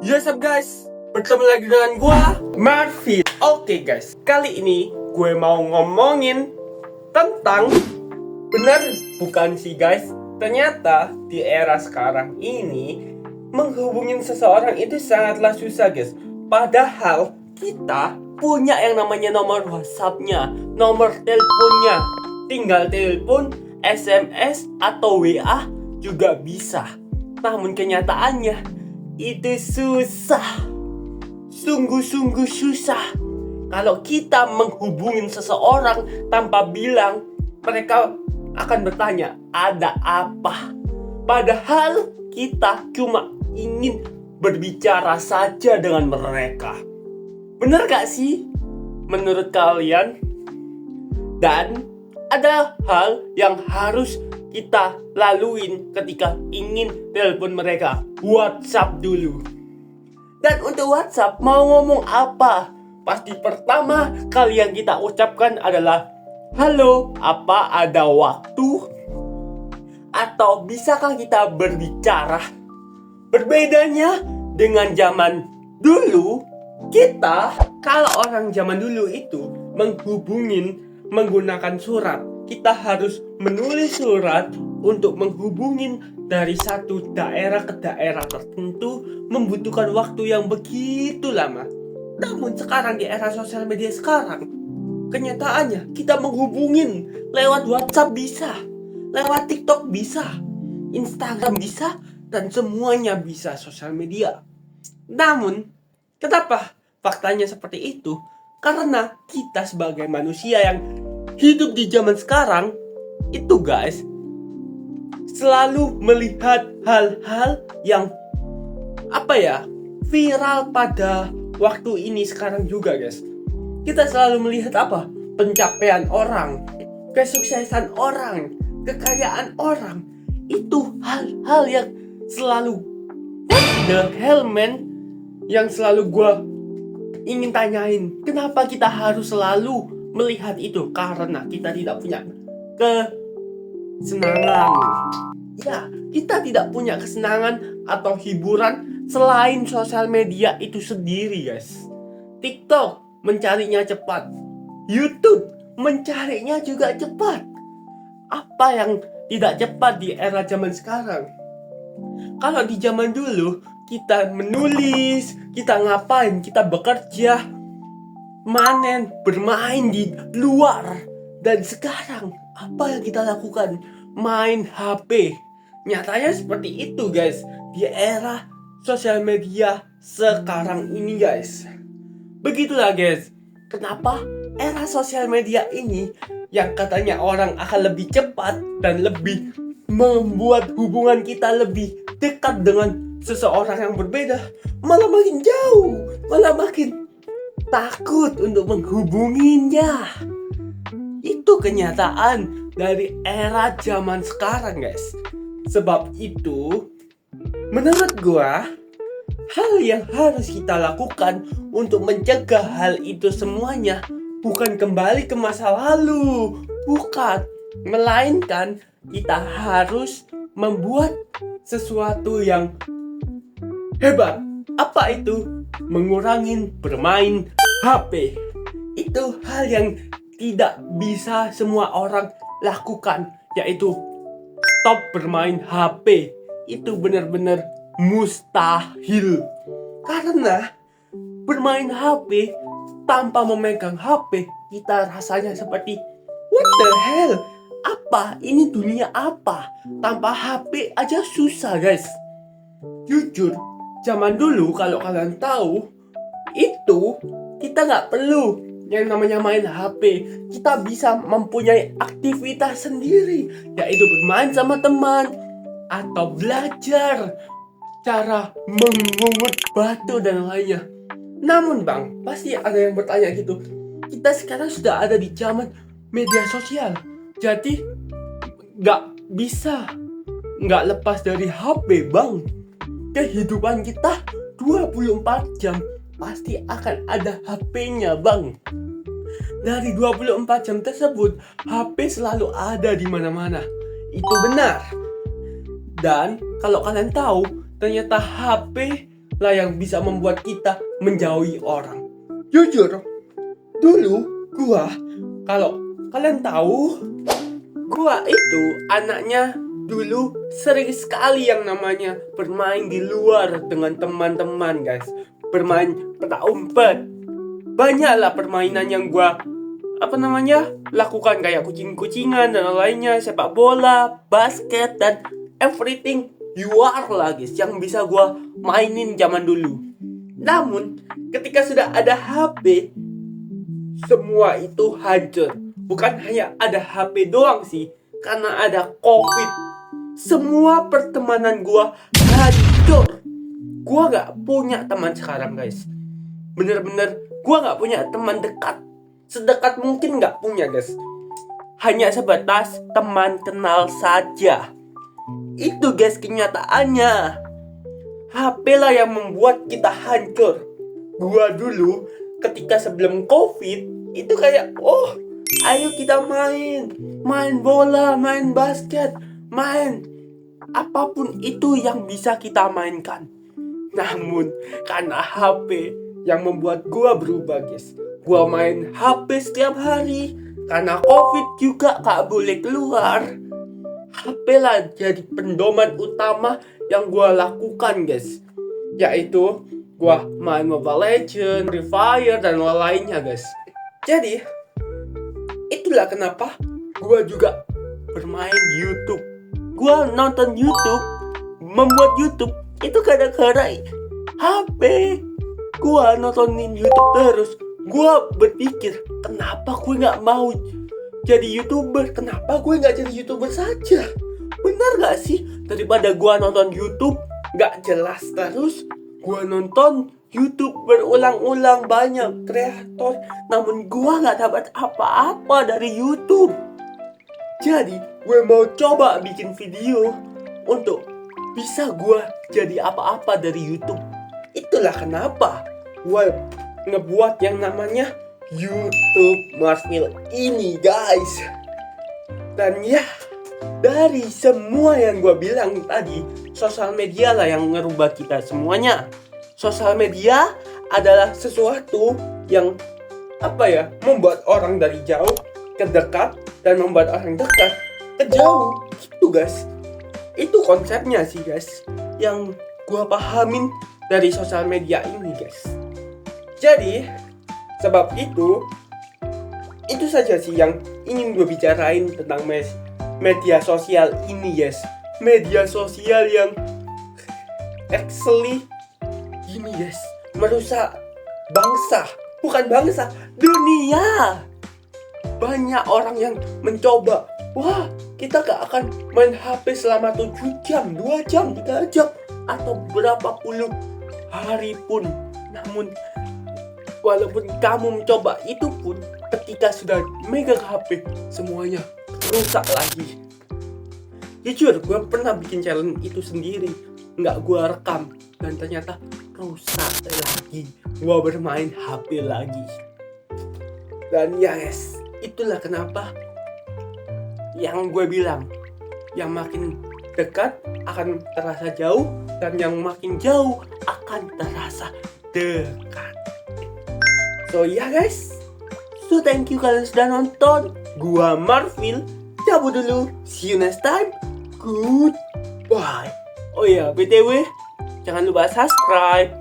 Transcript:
What's up guys, bertemu lagi dengan gua Marvin. Oke guys, kali ini gue mau ngomongin tentang benar bukan sih guys, ternyata di era sekarang ini menghubungin seseorang itu sangatlah susah guys. Padahal kita punya yang namanya nomor WhatsApp-nya, nomor teleponnya. Tinggal telepon, SMS atau WA juga bisa. Namun kenyataannya itu susah. Sungguh-sungguh susah. Kalau kita menghubungin seseorang tanpa bilang, mereka akan bertanya, ada apa? Padahal kita cuma ingin berbicara saja dengan mereka. Bener gak sih? Menurut kalian? Dan ada hal yang harus kita laluin ketika ingin telepon mereka. WhatsApp dulu. Dan untuk WhatsApp mau ngomong apa? Pasti pertama kali yang kita ucapkan adalah, halo, apa ada waktu? Atau bisakah kita berbicara? Berbedanya dengan zaman dulu, kita, kalau orang zaman dulu itu menghubungin menggunakan surat, kita harus menulis surat untuk menghubungin dari satu daerah ke daerah tertentu, membutuhkan waktu yang begitu lama. Namun sekarang di era sosial media sekarang, kenyataannya kita menghubungin lewat WhatsApp bisa, lewat TikTok bisa, Instagram bisa, dan semuanya bisa sosial media. Namun, kenapa faktanya seperti itu? Karena kita sebagai manusia yang hidup di zaman sekarang itu guys, selalu melihat hal-hal yang viral pada waktu ini sekarang juga guys. Kita selalu melihat apa? Pencapaian orang, kesuksesan orang, kekayaan orang. Itu hal-hal yang selalu the hell man, yang selalu gue ingin tanyain, kenapa kita harus selalu melihat itu? Karena kita tidak punya kesenangan. Ya, kita tidak punya kesenangan atau hiburan selain sosial media itu sendiri guys. TikTok mencarinya cepat, YouTube mencarinya juga cepat. Apa yang tidak cepat di era zaman sekarang? Kalau di zaman dulu kita menulis, kita ngapain? Kita bekerja, manen, bermain di luar. Dan sekarang apa yang kita lakukan? Main HP. Nyatanya seperti itu guys, di era sosial media sekarang ini guys. Begitulah guys, kenapa era sosial media ini yang katanya orang akan lebih cepat dan lebih membuat hubungan kita lebih dekat dengan seseorang yang berbeda, malah makin jauh, malah makin takut untuk menghubunginya. Itu kenyataan dari era zaman sekarang guys. Sebab itu, menurut gua, hal yang harus kita lakukan untuk mencegah hal itu semuanya bukan kembali ke masa lalu, bukan, melainkan kita harus membuat sesuatu yang hebat. Apa itu? Mengurangi bermain HP. Itu hal yang tidak bisa semua orang lakukan, yaitu stop bermain HP. Itu benar-benar mustahil. Karena bermain HP tanpa memegang HP, kita rasanya seperti what the hell? Apa? Ini dunia apa? Tanpa HP aja susah guys. Jujur, zaman dulu kalau kalian tahu, itu kita nggak perlu yang namanya main HP. Kita bisa mempunyai aktivitas sendiri, yaitu bermain sama teman atau belajar cara mengungut batu dan lainnya. Namun bang, pasti ada yang bertanya gitu, kita sekarang sudah ada di zaman media sosial, jadi nggak lepas dari HP bang. Kehidupan kita 24 jam pasti akan ada HP-nya bang. Dari 24 jam tersebut, HP selalu ada di mana-mana. Itu benar. Dan kalau kalian tahu, ternyata HP lah yang bisa membuat kita menjauhi orang. Jujur, dulu kalau kalian tahu, gua itu anaknya dulu sering sekali yang namanya bermain di luar dengan teman-teman, guys. Bermain petak umpet. Banyaklah permainan yang gua lakukan, kayak kucing-kucingan dan lainnya, sepak bola, basket, dan everything you are lah, guys, yang bisa gua mainin zaman dulu. Namun ketika sudah ada HP, semua itu hancur. Bukan hanya ada HP doang sih, karena ada COVID. Semua pertemanan gua hancur. Gua gak punya teman sekarang, guys. Bener-bener gua gak punya teman dekat. Sedekat mungkin gak punya, guys. Hanya sebatas teman kenal saja. Itu, guys, kenyataannya. HP lah yang membuat kita hancur. Gua dulu ketika sebelum COVID itu kayak, ayo kita main bola, main basket, main apapun itu yang bisa kita mainkan. Namun karena HP yang membuat gua berubah, guys. Gua main HP setiap hari. Karena COVID juga gak boleh keluar. HP lah jadi pendoman utama yang gua lakukan, guys. Yaitu gua main Mobile Legends, Free Fire, dan lainnya, guys. Jadi itulah kenapa gua juga bermain YouTube. Gua nonton YouTube, membuat YouTube itu gara-gara HP. Gua nontonin YouTube terus. Gua berpikir, kenapa gue gak mau jadi YouTuber? Kenapa gue gak jadi YouTuber saja? Benar gak sih? Daripada gua nonton YouTube gak jelas terus, gua nonton YouTube berulang-ulang banyak kreator, namun gua gak dapat apa-apa dari YouTube. Jadi gue mau coba bikin video untuk bisa gue jadi apa-apa dari YouTube. Itulah kenapa gue ngebuat yang namanya YouTube Marfil ini, guys. Dan ya, dari semua yang gue bilang tadi, sosial media lah yang ngerubah kita semuanya. Sosial media adalah sesuatu yang membuat orang dari jauh ke dekat dan membuat orang dekat ke jauh. Gitu, guys. Itu konsepnya sih, guys, yang gua pahamin dari sosial media ini, guys. Jadi sebab itu saja sih yang ingin gue bicarain tentang media sosial ini, guys. Media sosial yang actually gini, guys, merusak bangsa. Bukan bangsa, dunia. Banyak orang yang mencoba, kita gak akan main HP selama 7 jam, 2 jam, 3 jam, atau berapa puluh hari pun. Namun walaupun kamu mencoba itu pun, ketika sudah megang HP, semuanya rusak lagi. Jujur, gue pernah bikin challenge itu sendiri, nggak gue rekam, dan ternyata rusak lagi. Gue bermain HP lagi. Dan ya, guys, itulah kenapa yang gue bilang, yang makin dekat akan terasa jauh, dan yang makin jauh akan terasa dekat. So ya, guys, so thank you kalian sudah nonton. Gua Marfil cabut dulu. See you next time. Goodbye. Oh ya, BTW, jangan lupa subscribe.